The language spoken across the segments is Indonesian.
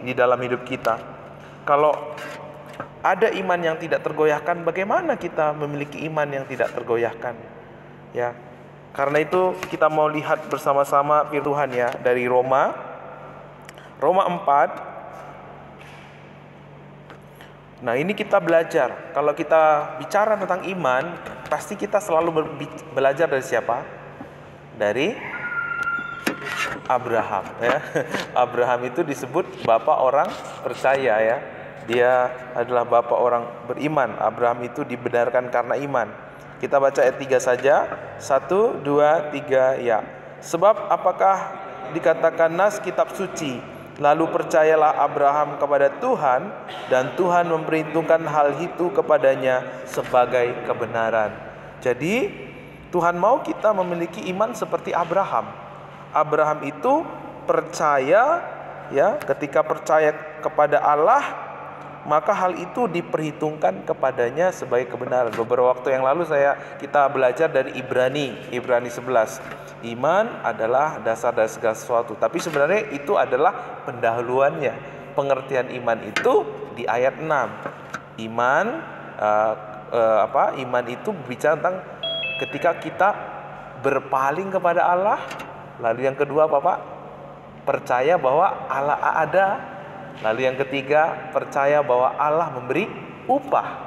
di dalam hidup kita. Kalau ada iman yang tidak tergoyahkan, bagaimana kita memiliki iman yang tidak tergoyahkan? Ya. Karena itu kita mau lihat bersama-sama firman Tuhan ya dari Roma 4. Nah, ini kita belajar. Kalau kita bicara tentang iman, pasti kita selalu belajar dari siapa? Dari Abraham ya. Abraham itu disebut bapak orang percaya ya. Dia adalah bapak orang beriman. Abraham itu dibenarkan karena iman. Kita baca ayat 3 saja. 1, 2, 3 ya. Sebab apakah dikatakan nas kitab suci, lalu percayalah Abraham kepada Tuhan, dan Tuhan memperhitungkan hal itu kepadanya sebagai kebenaran. Jadi Tuhan mau kita memiliki iman seperti Abraham. Abraham itu percaya ya, ketika percaya kepada Allah, maka hal itu diperhitungkan kepadanya sebagai kebenaran. Beberapa waktu yang lalu kita belajar dari Ibrani 11. Iman adalah dasar dari segala sesuatu. Tapi sebenarnya itu adalah pendahuluannya. Pengertian iman itu di ayat 6. Iman itu bicara tentang ketika kita berpaling kepada Allah. Lalu yang kedua apa Pak? Percaya bahwa Allah ada. Lalu yang ketiga, percaya bahwa Allah memberi upah.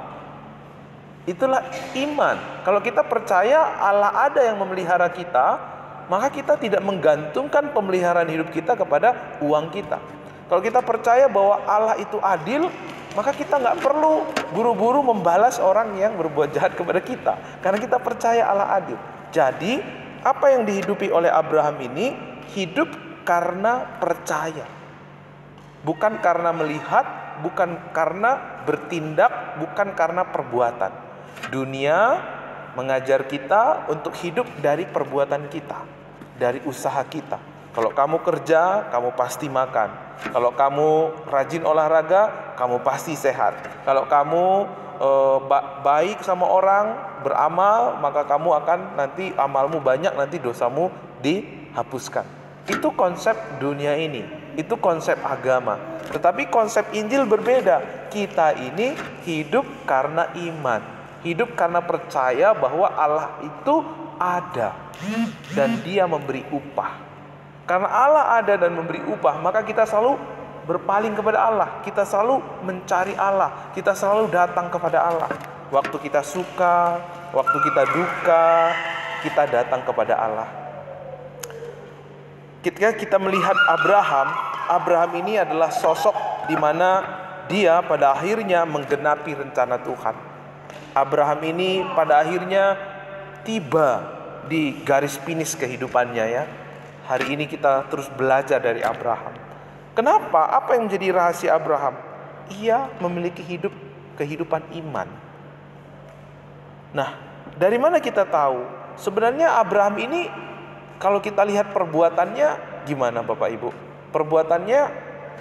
Itulah iman. Kalau kita percaya Allah ada yang memelihara kita, maka kita tidak menggantungkan pemeliharaan hidup kita kepada uang kita. Kalau kita percaya bahwa Allah itu adil, maka kita nggak perlu buru-buru membalas orang yang berbuat jahat kepada kita, karena kita percaya Allah adil. Jadi apa yang dihidupi oleh Abraham ini hidup karena percaya. Bukan karena melihat, bukan karena bertindak, bukan karena perbuatan. Dunia mengajar kita untuk hidup dari perbuatan kita, dari usaha kita. Kalau kamu kerja, kamu pasti makan. Kalau kamu rajin olahraga, kamu pasti sehat. Kalau kamu baik sama orang, beramal, maka kamu akan nanti amalmu banyak, nanti dosamu dihapuskan. Itu konsep dunia ini. Itu konsep agama. Tetapi konsep Injil berbeda. Kita ini hidup karena iman, hidup karena percaya bahwa Allah itu ada dan Dia memberi upah. Karena Allah ada dan memberi upah, maka kita selalu berpaling kepada Allah. Kita selalu mencari Allah. Kita selalu datang kepada Allah. Waktu kita suka, waktu kita duka, kita datang kepada Allah. Ketika kita melihat Abraham ini adalah sosok di mana dia pada akhirnya menggenapi rencana Tuhan. Abraham ini pada akhirnya tiba di garis finish kehidupannya ya. Hari ini kita terus belajar dari Abraham. Kenapa? Apa yang menjadi rahasia Abraham? Ia memiliki kehidupan iman. Nah, dari mana kita tahu? Sebenarnya Abraham ini kalau kita lihat perbuatannya gimana Bapak Ibu? Perbuatannya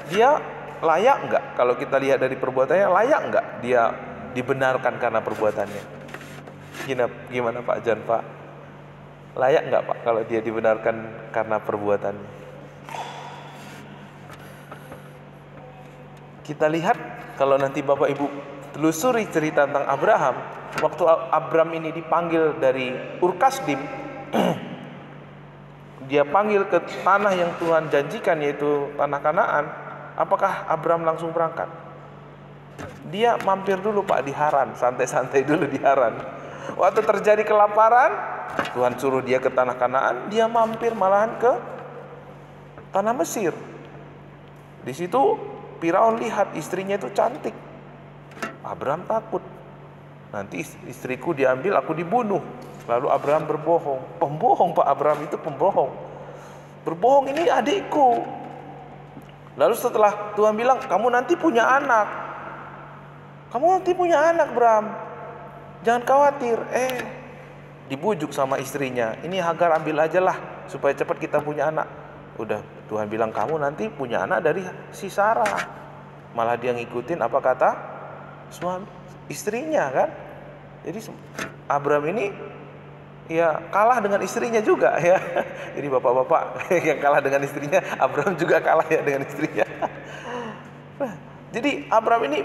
dia layak enggak? Kalau kita lihat dari perbuatannya, layak enggak dia dibenarkan karena perbuatannya? Gimana Pak Jan Pak? Layak enggak Pak kalau dia dibenarkan karena perbuatannya? Kita lihat kalau nanti Bapak Ibu telusuri cerita tentang Abraham. Waktu Abraham ini dipanggil dari Ur Kasdim, dia panggil ke tanah yang Tuhan janjikan, yaitu tanah Kanaan. Apakah Abraham langsung berangkat? Dia mampir dulu Pak di Haran, santai-santai dulu di Haran. Waktu terjadi kelaparan, Tuhan suruh dia ke tanah Kanaan, dia mampir malahan ke tanah Mesir. Di situ Firaun lihat istrinya itu cantik. Abraham takut, nanti istriku diambil, aku dibunuh. Lalu Abraham berbohong. Pembohong Pak, Abraham itu pembohong. Berbohong, ini adikku. Lalu setelah Tuhan bilang, kamu nanti punya anak. Kamu nanti punya anak Abraham, jangan khawatir. Dibujuk sama istrinya, ini Hagar ambil aja lah, supaya cepat kita punya anak. Udah Tuhan bilang, kamu nanti punya anak dari si Sarah. Malah dia ngikutin apa kata suami istrinya kan. Jadi Abraham ini ya kalah dengan istrinya juga ya. Jadi bapak-bapak yang kalah dengan istrinya, Abraham juga kalah ya dengan istrinya. Nah, jadi Abraham ini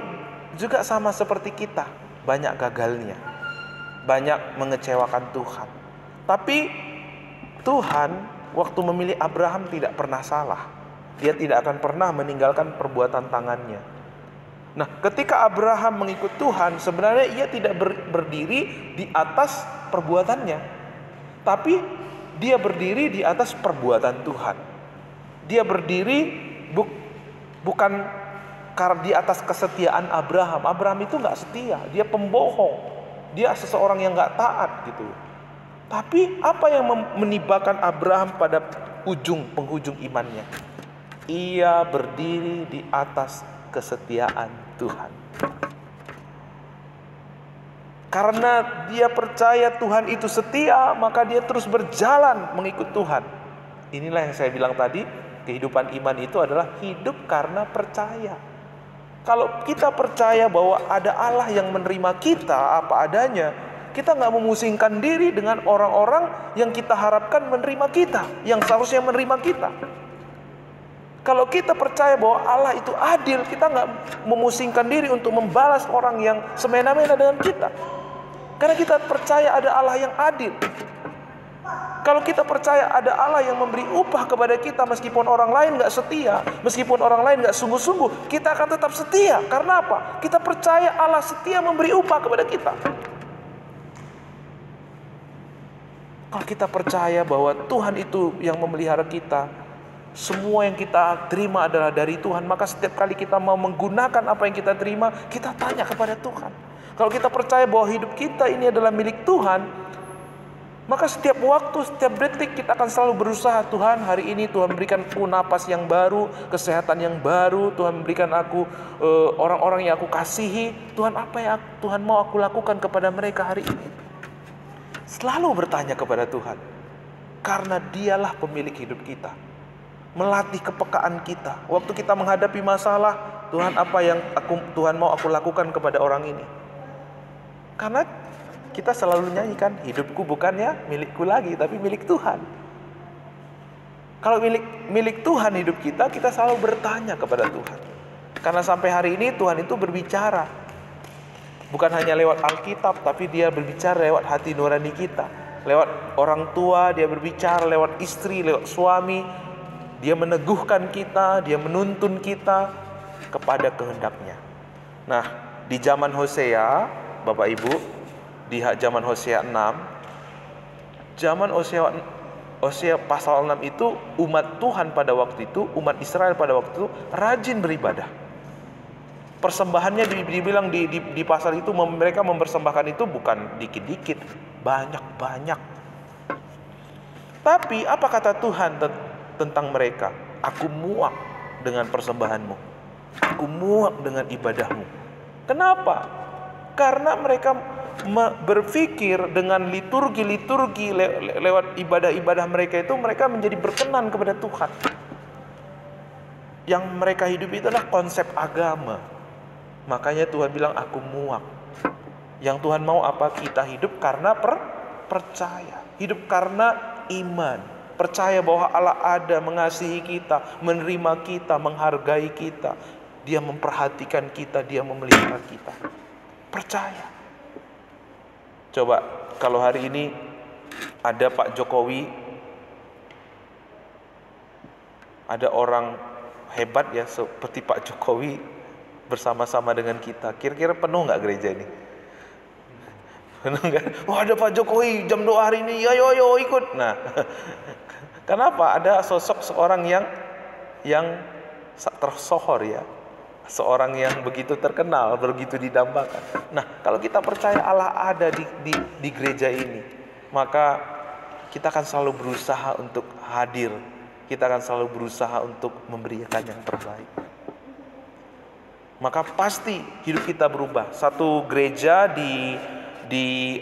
juga sama seperti kita, banyak gagalnya, banyak mengecewakan Tuhan. Tapi Tuhan waktu memilih Abraham tidak pernah salah. Dia tidak akan pernah meninggalkan perbuatan tangannya. Nah, ketika Abraham mengikut Tuhan, sebenarnya ia tidak berdiri di atas perbuatannya, tapi dia berdiri di atas perbuatan Tuhan. Dia berdiri bukan karena di atas kesetiaan Abraham. Abraham itu nggak setia, dia pembohong, dia seseorang yang nggak taat gitu. Tapi apa yang menibakan Abraham pada penghujung imannya? Ia berdiri di atas kesetiaan Tuhan. Karena dia percaya Tuhan itu setia, maka dia terus berjalan mengikut Tuhan. Inilah yang saya bilang tadi, kehidupan iman itu adalah hidup karena percaya. Kalau kita percaya bahwa ada Allah yang menerima kita apa adanya, kita nggak memusingkan diri dengan orang-orang yang kita harapkan menerima kita, yang seharusnya menerima kita. Kalau kita percaya bahwa Allah itu adil, kita nggak memusingkan diri untuk membalas orang yang semena-mena dengan kita. Karena kita percaya ada Allah yang adil. Kalau kita percaya ada Allah yang memberi upah kepada kita meskipun orang lain nggak setia, meskipun orang lain nggak sungguh-sungguh, kita akan tetap setia. Karena apa? Kita percaya Allah setia memberi upah kepada kita. Kalau kita percaya bahwa Tuhan itu yang memelihara kita, semua yang kita terima adalah dari Tuhan, maka setiap kali kita mau menggunakan apa yang kita terima, kita tanya kepada Tuhan. Kalau kita percaya bahwa hidup kita ini adalah milik Tuhan, maka setiap waktu, setiap detik kita akan selalu berusaha. Tuhan, hari ini Tuhan berikan aku napas yang baru, kesehatan yang baru. Tuhan berikan aku orang-orang yang aku kasihi. Tuhan, apa yang Tuhan mau aku lakukan kepada mereka hari ini? Selalu bertanya kepada Tuhan, karena Dialah pemilik hidup kita. Melatih kepekaan kita. Waktu kita menghadapi masalah, Tuhan, apa yang Tuhan mau aku lakukan kepada orang ini? Karena kita selalu nyanyikan, hidupku bukannya milikku lagi, tapi milik Tuhan. Kalau milik Tuhan hidup kita, kita selalu bertanya kepada Tuhan. Karena sampai hari ini Tuhan itu berbicara. Bukan hanya lewat Alkitab, tapi Dia berbicara lewat hati nurani kita. Lewat orang tua, Dia berbicara lewat istri, lewat suami. Dia meneguhkan kita, Dia menuntun kita kepada kehendak-Nya. Nah, di zaman Hosea, Bapak Ibu, di zaman Hosea 6, zaman Hosea pasal 6 itu, umat Tuhan pada waktu itu, umat Israel pada waktu itu rajin beribadah. Persembahannya dibilang di pasal itu, mereka mempersembahkan itu bukan dikit-dikit, banyak-banyak. Tapi apa kata Tuhan tentang mereka? Aku muak dengan persembahanmu, aku muak dengan ibadahmu. Kenapa? Karena mereka berpikir dengan liturgi lewat ibadah-ibadah mereka itu, mereka menjadi berkenan kepada Tuhan. Yang mereka hidup itu adalah konsep agama. Makanya Tuhan bilang, aku muak. Yang Tuhan mau apa? Kita hidup karena percaya, hidup karena iman, percaya bahwa Allah ada, mengasihi kita, menerima kita, menghargai kita. Dia memperhatikan kita, Dia memelihara kita. Percaya. Coba kalau hari ini ada Pak Jokowi, ada orang hebat ya seperti Pak Jokowi bersama-sama dengan kita, kira-kira penuh nggak gereja ini? Penuh nggak? Oh, ada Pak Jokowi jam doa hari ini, ayo ikut. Nah, kenapa? Ada sosok seorang yang tersohor ya, seorang yang begitu terkenal, begitu didambakan. Nah, kalau kita percaya Allah ada di gereja ini, maka kita akan selalu berusaha untuk hadir. Kita akan selalu berusaha untuk memberikan yang terbaik. Maka pasti hidup kita berubah. Satu gereja di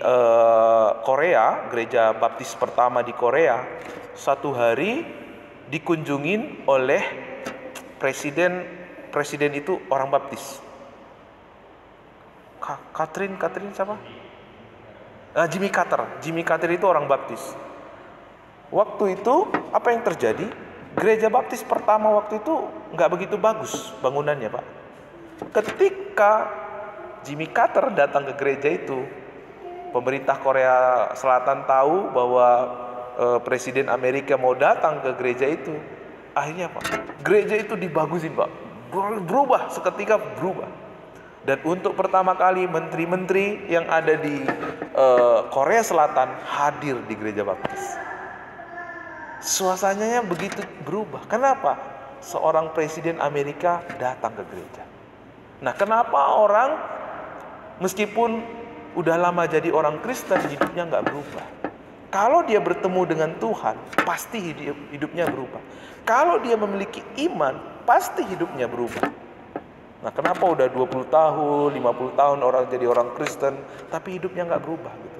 Korea, gereja baptis pertama di Korea, satu hari dikunjungin oleh presiden itu orang baptis. Catherine siapa? Jimmy Carter itu orang baptis. Waktu itu apa yang terjadi? Gereja baptis pertama waktu itu nggak begitu bagus bangunannya, Pak. Ketika Jimmy Carter datang ke gereja itu, pemerintah Korea Selatan tahu bahwa Presiden Amerika mau datang ke gereja itu. Akhirnya apa? Gereja itu dibagusin, Pak. Berubah, seketika berubah. Dan untuk pertama kali menteri-menteri yang ada di Korea Selatan hadir di gereja baptis. Suasananya begitu berubah. Kenapa? Seorang presiden Amerika datang ke gereja. Nah, kenapa orang meskipun udah lama jadi orang Kristen, hidupnya nggak berubah? Kalau dia bertemu dengan Tuhan, pasti hidupnya berubah. Kalau dia memiliki iman, pasti hidupnya berubah. Nah, kenapa udah 20 tahun, 50 tahun orang jadi orang Kristen, tapi hidupnya nggak berubah gitu?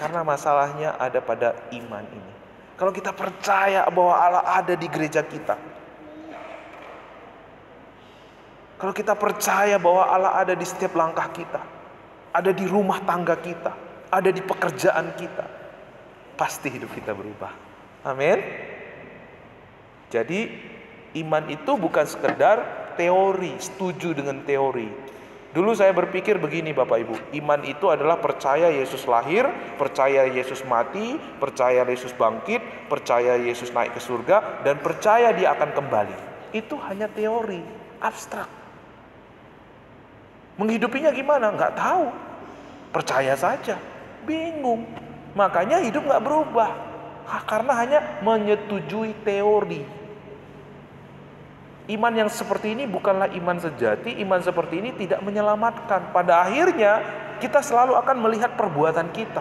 Karena masalahnya ada pada iman ini. Kalau kita percaya bahwa Allah ada di gereja kita, kalau kita percaya bahwa Allah ada di setiap langkah kita, ada di rumah tangga kita, ada di pekerjaan kita, pasti hidup kita berubah. Amin. Jadi iman itu bukan sekedar teori, setuju dengan teori. Dulu saya berpikir begini Bapak Ibu, iman itu adalah percaya Yesus lahir, percaya Yesus mati, percaya Yesus bangkit, percaya Yesus naik ke surga, dan percaya dia akan kembali. Itu hanya teori, abstrak. Menghidupinya gimana? Nggak tahu. Percaya saja, bingung. Makanya hidup nggak berubah, karena hanya menyetujui teori. Iman yang seperti ini bukanlah iman sejati. Iman seperti ini tidak menyelamatkan. Pada akhirnya kita selalu akan melihat perbuatan kita.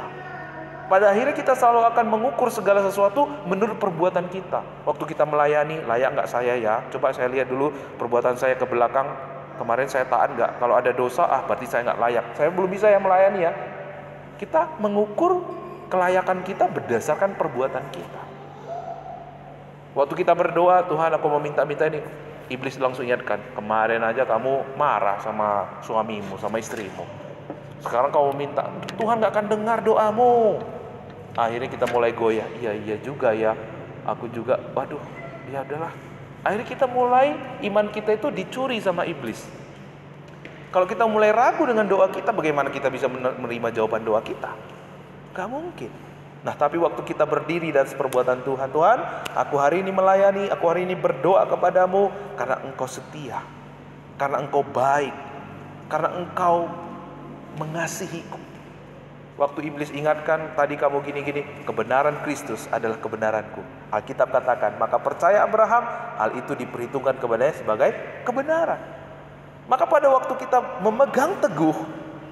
Pada akhirnya kita selalu akan mengukur segala sesuatu menurut perbuatan kita. Waktu kita melayani, layak nggak saya ya? Coba saya lihat dulu perbuatan saya ke belakang. Kemarin saya taat nggak? Kalau ada dosa, berarti saya nggak layak. Saya belum bisa ya melayani ya. Kita mengukur kelayakan kita berdasarkan perbuatan kita. Waktu kita berdoa, Tuhan aku mau minta ini. Iblis langsung ingatkan, kemarin aja kamu marah sama suamimu, sama istrimu. Sekarang kamu minta, Tuhan gak akan dengar doamu. Akhirnya kita mulai goyah, iya juga ya. Aku juga, waduh, ya udahlah. Akhirnya kita mulai, iman kita itu dicuri sama iblis. Kalau kita mulai ragu dengan doa kita, bagaimana kita bisa menerima jawaban doa kita? Gak mungkin. Nah, tapi waktu kita berdiri dan seperbuatan Tuhan, Tuhan, aku hari ini melayani, aku hari ini berdoa kepadamu karena Engkau setia, karena Engkau baik, karena Engkau mengasihiku. Waktu iblis ingatkan, tadi kamu gini-gini, kebenaran Kristus adalah kebenaranku. Alkitab katakan, maka percaya Abraham, hal itu diperhitungkan kepadanya sebagai kebenaran. Maka pada waktu kita memegang teguh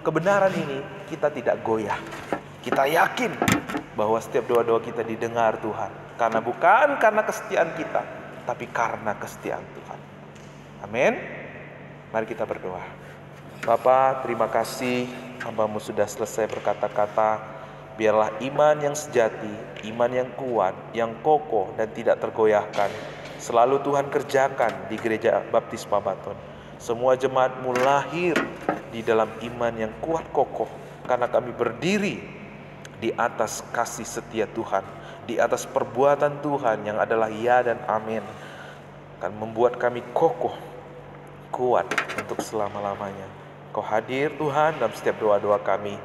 kebenaran ini, kita tidak goyah. Kita yakin bahwa setiap doa-doa kita didengar Tuhan. Karena bukan karena kesetiaan kita, tapi karena kesetiaan Tuhan. Amin. Mari kita berdoa. Bapa, terima kasih hamba-Mu sudah selesai berkata-kata. Biarlah iman yang sejati, iman yang kuat, yang kokoh dan tidak tergoyahkan, selalu Tuhan kerjakan di Gereja Baptis Pabaton. Semua jemaat-Mu lahir di dalam iman yang kuat kokoh, karena kami berdiri di atas kasih setia Tuhan, di atas perbuatan Tuhan yang adalah ya dan amin, akan membuat kami kokoh, kuat untuk selama-lamanya. Kau hadir Tuhan dalam setiap doa-doa kami.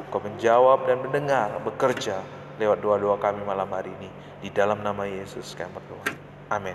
Kau menjawab dan mendengar, bekerja lewat doa-doa kami malam hari ini. Di dalam nama Yesus kami berdoa. Amin.